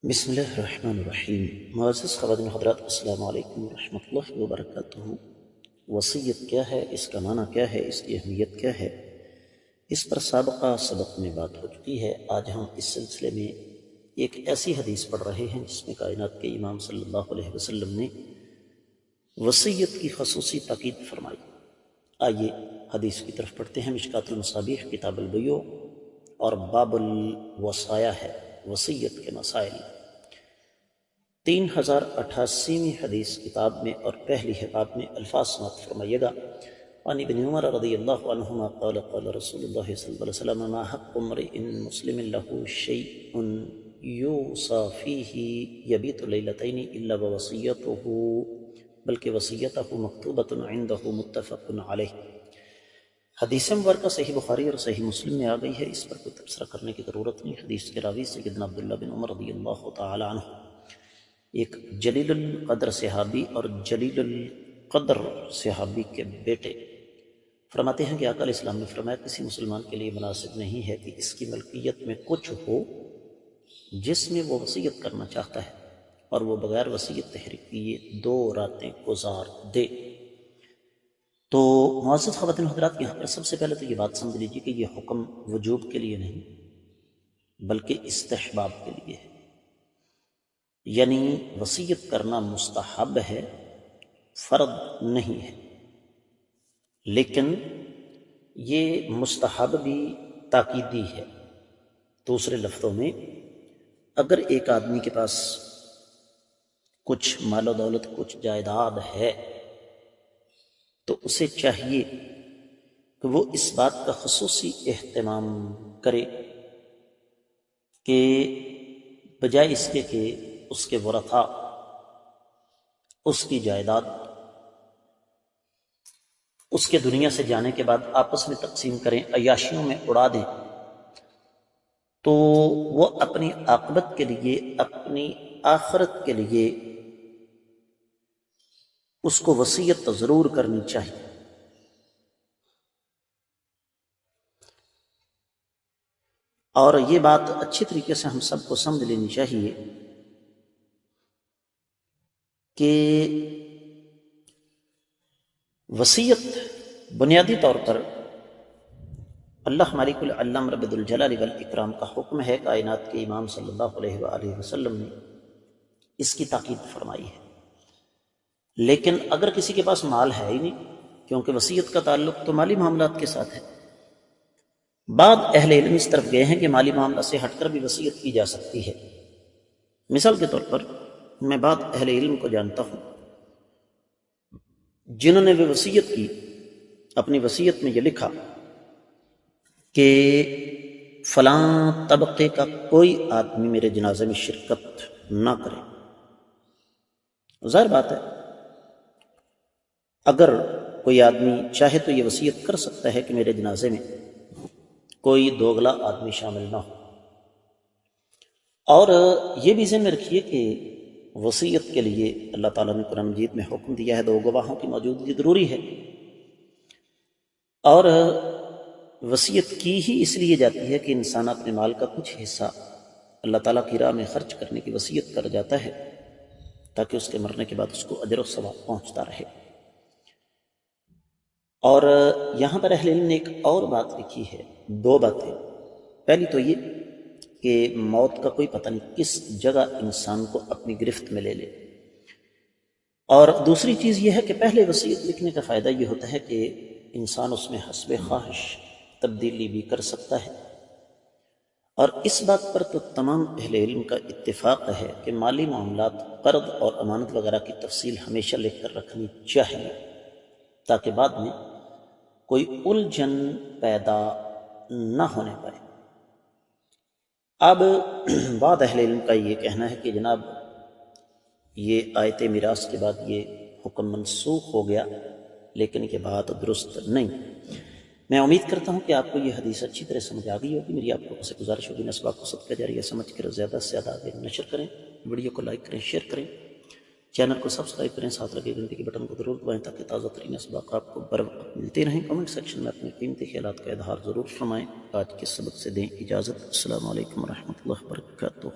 بسم اللہ الرحمن الرحیم۔ معزز خواتین حضرات، السلام علیکم ورحمۃ اللہ وبرکاتہ۔ وصیت کیا ہے، اس کا معنی کیا ہے، اس کی اہمیت کیا ہے، اس پر سابقہ سبق میں بات ہو چکی ہے۔ آج ہم اس سلسلے میں ایک ایسی حدیث پڑھ رہے ہیں جس میں کائنات کے امام صلی اللہ علیہ وسلم نے وصیت کی خصوصی تاکید فرمائی۔ آئیے حدیث کی طرف پڑھتے ہیں۔ مشکات المصابیح کتاب البیوع اور باب الوصایا ہے، وصیت کے مسائل۔ 3088ویں حدیث کتاب میں اور پہلی باب میں الفاظ سماعت فرمائیے گا۔ عن ابن عمر رضی اللہ عنہما قال قال رسول اللہ صلی اللہ علیہ وسلم ما حق امرئ مسلم له شیء یوصى فیہ یبیت لیلتین الا ووصیته بلکہ وصیتہ مکتوبۃ عنده متفق علیہ۔ حدیث مبارکہ صحیح بخاری اور صحیح مسلم میں آ گئی ہے، اس پر کوئی تبصرہ کرنے کی ضرورت نہیں۔ حدیث کے راوی سیدنا عبداللہ بن عمر رضی اللہ تعالی عنہ، ایک جلیل القدر صحابی اور جلیل القدر صحابی کے بیٹے، فرماتے ہیں کہ آقا علیہ السلام نے فرمایا کسی مسلمان کے لیے مناسب نہیں ہے کہ اس کی ملکیت میں کچھ ہو جس میں وہ وصیت کرنا چاہتا ہے اور وہ بغیر وصیت تحریک کیے 2 راتیں گزار دے۔ تو معزز خواتین حضرات، یہاں پر سب سے پہلے تو یہ بات سمجھ لیجیے کہ یہ حکم وجوب کے لیے نہیں بلکہ استحباب کے لیے ہے، یعنی وصیت کرنا مستحب ہے، فرض نہیں ہے۔ لیکن یہ مستحب بھی تاکیدی ہے۔ دوسرے لفظوں میں، اگر ایک آدمی کے پاس کچھ مال و دولت، کچھ جائیداد ہے، تو اسے چاہیے کہ وہ اس بات کا خصوصی اہتمام کرے کہ بجائے اس کے کہ اس کے ورثاء اس کی جائیداد اس کے دنیا سے جانے کے بعد آپس میں تقسیم کریں، عیاشیوں میں اڑا دیں، تو وہ اپنی عاقبت کے لیے، اپنی آخرت کے لیے اس کو وصیت ضرور کرنی چاہیے۔ اور یہ بات اچھی طریقے سے ہم سب کو سمجھ لینی چاہیے کہ وصیت بنیادی طور پر اللہ مالک العلم رب الجلال والاکرام کا حکم ہے۔ کائنات کے امام صلی اللہ علیہ وآلہ وسلم نے اس کی تاکید فرمائی ہے۔ لیکن اگر کسی کے پاس مال ہے ہی نہیں، کیونکہ وصیت کا تعلق تو مالی معاملات کے ساتھ ہے، بعض اہل علم اس طرف گئے ہیں کہ مالی معاملہ سے ہٹ کر بھی وصیت کی جا سکتی ہے۔ مثال کے طور پر میں بعض اہل علم کو جانتا ہوں جنہوں نے وہ وصیت کی، اپنی وصیت میں یہ لکھا کہ فلاں طبقے کا کوئی آدمی میرے جنازے میں شرکت نہ کرے۔ ظاہر بات ہے، اگر کوئی آدمی چاہے تو یہ وصیت کر سکتا ہے کہ میرے جنازے میں کوئی دوغلا آدمی شامل نہ ہو۔ اور یہ بھی ذہن میں رکھیے کہ وصیت کے لیے اللہ تعالیٰ نے قرآن مجید میں حکم دیا ہے 2 گواہوں کی موجودگی ضروری ہے، اور وصیت کی ہی اس لیے جاتی ہے کہ انسان اپنے مال کا کچھ حصہ اللہ تعالیٰ کی راہ میں خرچ کرنے کی وصیت کر جاتا ہے تاکہ اس کے مرنے کے بعد اس کو اجر و ثواب پہنچتا رہے۔ اور یہاں پر اہل علم نے ایک اور بات لکھی ہے، 2 باتیں۔ پہلی تو یہ کہ موت کا کوئی پتہ نہیں کس جگہ انسان کو اپنی گرفت میں لے لے، اور دوسری چیز یہ ہے کہ پہلے وصیت لکھنے کا فائدہ یہ ہوتا ہے کہ انسان اس میں حسب خواہش تبدیلی بھی کر سکتا ہے۔ اور اس بات پر تو تمام اہل علم کا اتفاق ہے کہ مالی معاملات، قرض اور امانت وغیرہ کی تفصیل ہمیشہ لکھ کر رکھنی چاہیے تاکہ بعد میں کوئی الجھن پیدا نہ ہونے پائے۔ اب بعض اہل علم کا یہ کہنا ہے کہ جناب یہ آیت میراث کے بعد یہ حکم منسوخ ہو گیا، لیکن یہ بات درست نہیں۔ میں امید کرتا ہوں کہ آپ کو یہ حدیث اچھی طرح سمجھ آ گئی ہوگی۔ میری آپ کو گزارش ہوگی اس بات کو صدقہ جاریہ سمجھ کر زیادہ سے زیادہ آگے نشر کریں، ویڈیو کو لائک کریں، شیئر کریں، چینل کو سبسکرائب کریں، ساتھ لگے گھنٹی کے بٹن کو ضرور دبائیں تاکہ تازہ ترین اسباق آپ کو بر وقت ملتے رہیں۔ کمنٹ سیکشن میں اپنے قیمتی خیالات کا اظہار ضرور فرمائیں۔ آج کے سبق سے دیں اجازت۔ السلام علیکم ورحمۃ اللہ وبرکاتہ۔